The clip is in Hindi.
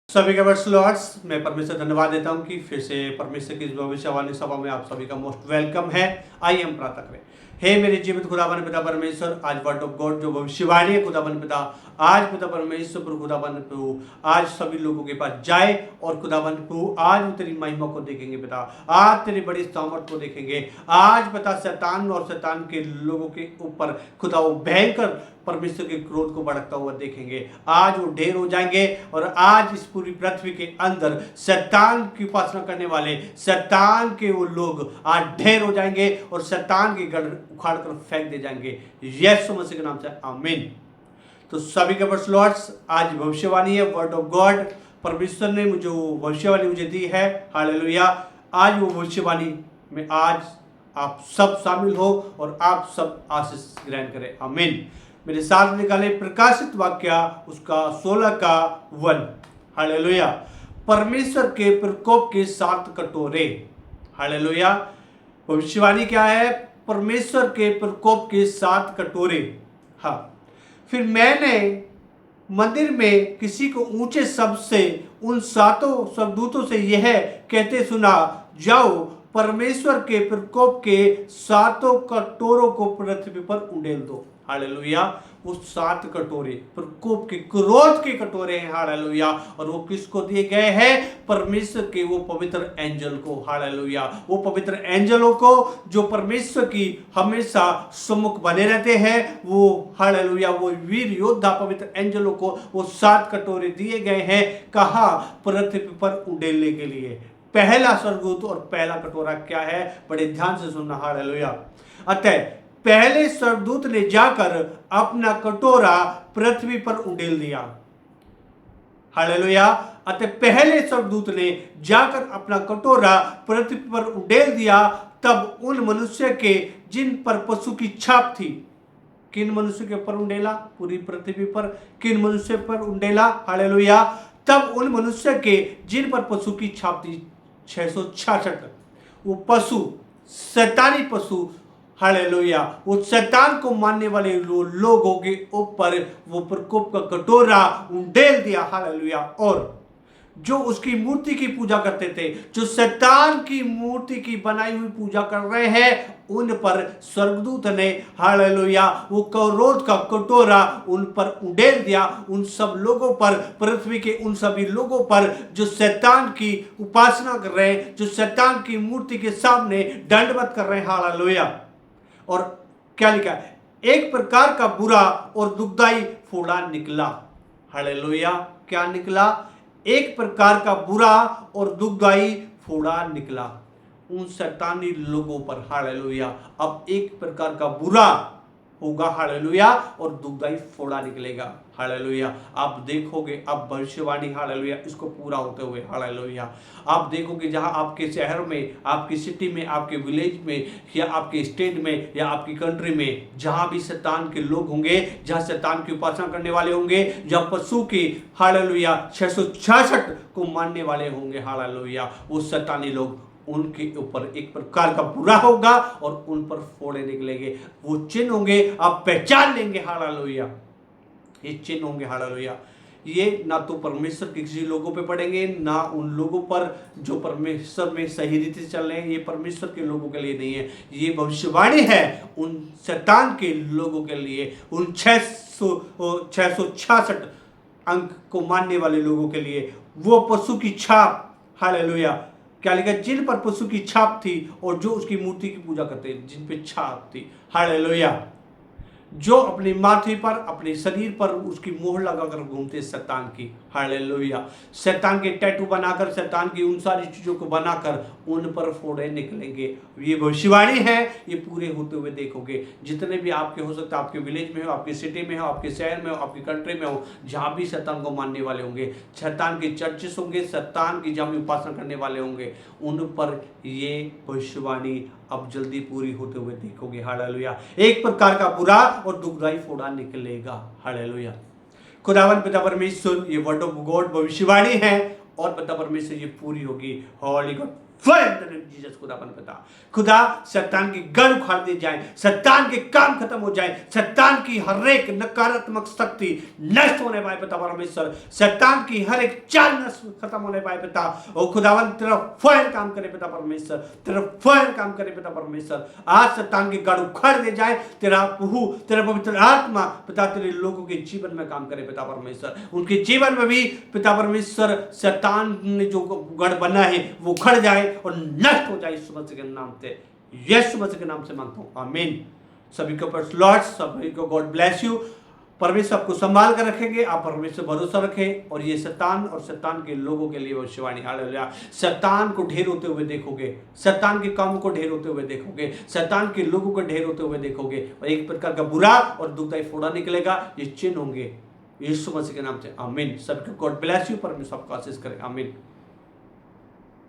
सभी के वर्ष लॉर्ड्स, मैं परमेश्वर धन्यवाद देता हूं कि फिर से परमेश्वर की इस भविष्यवाणी सभा में आप सभी का मोस्ट वेलकम है। आइए हम प्रार्थना करें। हे मेरे जीवित खुदावन पिता परमेश्वर, आज वर्ड ऑफ गॉड जो भविष्यवाणी है खुदावन पिता, आज पिता परमेश्वर प्रभु खुदावन प्रभु आज सभी लोगों के पास जाए और खुदावन प्रभु आज वो तेरी महिमा को देखेंगे पिता, आज तेरी बड़ी सामर्थ को देखेंगे। आज पिता शैतान और शैतान के लोगों के ऊपर खुदा वो भयंकर परमेश्वर के क्रोध को भड़कता हुआ देखेंगे। आज वो ढेर हो जाएंगे और आज इस पूरी पृथ्वी के अंदर शैतान की उपासना करने वाले शैतान के वो लोग आज ढेर हो जाएंगे और शैतान के गढ़ उखाड़ कर फेंक दे जाएंगे। यीशु मसीह के नाम से आमीन। तो सभी के वर्ष लॉर्ड्स, आज भविष्यवाणी है वर्ड ऑफ गॉड। परमेश्वर ने मुझे वो भविष्यवाणी मुझे दी है। हालेलुया। आज वो भविष्यवाणी में आज आप सब शामिल हो और आप सब आशीष ग्रहण करें। आमीन। मेरे साथ निकाले प्रकाशित वाक्य उसका 16 का 1। हालेलुया। परमेश्वर के प्रकोप के 7 कटोरे। हालेलुया। भविष्यवाणी क्या है? परमेश्वर के प्रकोप के 7 कटोरे। हाँ, फिर मैंने मंदिर में किसी को ऊंचे शब्द से उन 7 स्वर्गदूतों से यह कहते सुना, जाओ परमेश्वर के प्रकोप के 7 कटोरों को पृथ्वी पर उंडेल दो। हालेलुया। वो 7 कटोरे प्रकोप के क्रोध के कटोरे हैं। हालेलुया। और वो किसको दिए गए हैं? परमेश्वर के वो पवित्र एंजल को। हालेलुया। वो पवित्र एंजलों को जो परमेश्वर की हमेशा सम्मुख बने रहते हैं, वो हालेलुया वो वीर योद्धा पवित्र एंजलों को वो 7 कटोरे दिए गए हैं। कहा? पृथ्वी पर उंडेलने के लिए। पहला स्वर्गदूत और पहला कटोरा क्या है? बड़े ध्यान से सुनना। हालेलुया। अतः पहले स्वर्गदूत ने जाकर अपना कटोरा पृथ्वी पर उंडेल दिया। हालेलुया। अतः पहले स्वर्गदूत ने जाकर अपना कटोरा पृथ्वी पर उंडेल दिया। तब उन मनुष्य के जिन पर पशु की छाप थी। किन मनुष्य के ऊपर उंडेला? पूरी पृथ्वी पर। किन मनुष्य पर उंडेला? हालेलुया। तब उन मनुष्य के जिन पर पशु की छाप थी 666 वो पशु शैतानी पशु। हालेलुया। वो शैतान को मानने वाले लोगों के ऊपर वो प्रकोप का कटोरा उंडेल दिया। हालेलुया। और जो उसकी मूर्ति की पूजा करते थे, जो शैतान की मूर्ति की बनाई हुई पूजा कर रहे हैं, उन पर स्वर्गदूत ने हालेलुया वो क्रोध का कटोरा उन पर उंडेल दिया। उन सब लोगों पर, पृथ्वी के उन सभी लोगों पर जो शैतान की उपासना कर रहे हैं, जो शैतान की मूर्ति के सामने दंडवत कर रहे हैं। हालेलुया। और क्या लिखा है? एक प्रकार का बुरा और दुखदाई फोड़ा निकला। हालेलुया। क्या निकला? एक प्रकार का बुरा और दुखदाई फोड़ा निकला उन शैतानी लोगों पर। हालेलुया। अब एक प्रकार का बुरा होगा। हालेलुया। और दुखदाई फोड़ा निकलेगा। हालेलुया। आप देखोगे अब भविष्यवाणी हालेलुया इसको पूरा होते हुए। हालेलुया। आप देखोगे जहां आपके शहर में, आपकी सिटी में, आपके विलेज में या आपके स्टेट में या आपकी कंट्री में जहां भी शैतान के लोग होंगे, जहां शैतान की उपासना करने वाले होंगे, जहां पशु की हालेलुया 666 को मानने वाले होंगे। हालेलुया। वो शैतानी लोग, उनके ऊपर एक प्रकार का बुरा होगा और उन पर फोड़े निकलेंगे। वो चिन्ह होंगे, आप पहचान लेंगे। हालेलुया। ये चिन्ह होंगे। हालेलुया। ये ना तो परमेश्वर के किसी लोगों पे पड़ेंगे, ना उन लोगों पर जो परमेश्वर में सही रीति से चल रहे हैं। ये परमेश्वर के लोगों के लिए नहीं है। ये भविष्यवाणी है उन शैतान के लोगों के लिए, उन 666 अंक को मानने वाले लोगों के लिए। वो पशु की छाप। हालेलुया। क्या लिखा? जिन पर पशु की छाप थी और जो उसकी मूर्ति की पूजा करते हैं, जिन पे छाप थी। हालेलुया। जो अपनी माथे पर, अपने शरीर पर उसकी मोहर लगाकर घूमते शैतान की। हालेलुया। शैतान के टैटू बनाकर, शैतान की उन सारी चीजों को बनाकर उन पर फोड़े निकलेंगे। ये भविष्यवाणी है। ये पूरे होते हुए देखोगे। जितने भी आपके हो सकता है, आपके विलेज में हो, आपके सिटी में हो, आपके शहर में हो, आपकी कंट्री में हो, जहां भी शैतान को मानने वाले होंगे, शैतान के चर्चेस होंगे, शैतान की जहां भी उपासना करने वाले होंगे, उन पर ये भविष्यवाणी अब जल्दी पूरी होते हुए देखोगे। हालेलुया। एक प्रकार का बुरा और दुखदाई फोड़ा निकलेगा। हालेलुया। खुदावन पिता परमेश्वर, ये वर्ड ऑफ गॉड भविष्यवाणी है और पिता परमेश्वर ये पूरी होगी। Holy God fire in the name Jesus खुदावन पिता। खुदा शैतान की गढ़ उखाड़ दी जाए, शैतान के काम खत्म हो जाए, शैतान की हर एक नकारात्मक शक्ति नष्ट होने पाए पिता परमेश्वर, शैतान की हर एक चाल नष्ट खत्म होने पाए पिता। और खुदावन तेरा फायर काम करे पिता परमेश्वर, तेरा फायर काम करे पिता परमेश्वर। आज शैतान की गढ़ उखाड़ दे जाए, तेरा पवित्र आत्मा पिता तेरे लोगों के जीवन में काम करे पिता परमेश्वर। उनके जीवन में भी पिता परमेश्वर शैतान ने जो गढ़ बना है वो उखड़ जाए और नष्ट हो जाए यीशु मसीह के नाम से, यीशु मसीह के नाम से मांगता हूं, आमीन। सभी को प्रेज़ लॉर्ड, सभी को गॉड ब्लेस यू। परमेश्वर आपको संभाल कर रखेंगे, आप परमेश्वर भरोसा रखें। और ये शैतान और शैतान के लोगों के लिए भविष्यवाणी, हालेलुया। शैतान को ढेर होते हुए देखोगे, शैतान के कामों को ढेर होते हुए देखोगे, शैतान के लोगों को ढेर होते हुए देखोगे, और एक प्रकार का बुरा और दुखदाई फोड़ा निकलेगा। ये चिन्ह होंगे यीशु मसीह के नाम से, आमीन। सबको गॉड ब्लेस यू, परमेश्वर आपको आशीष करे, आमीन।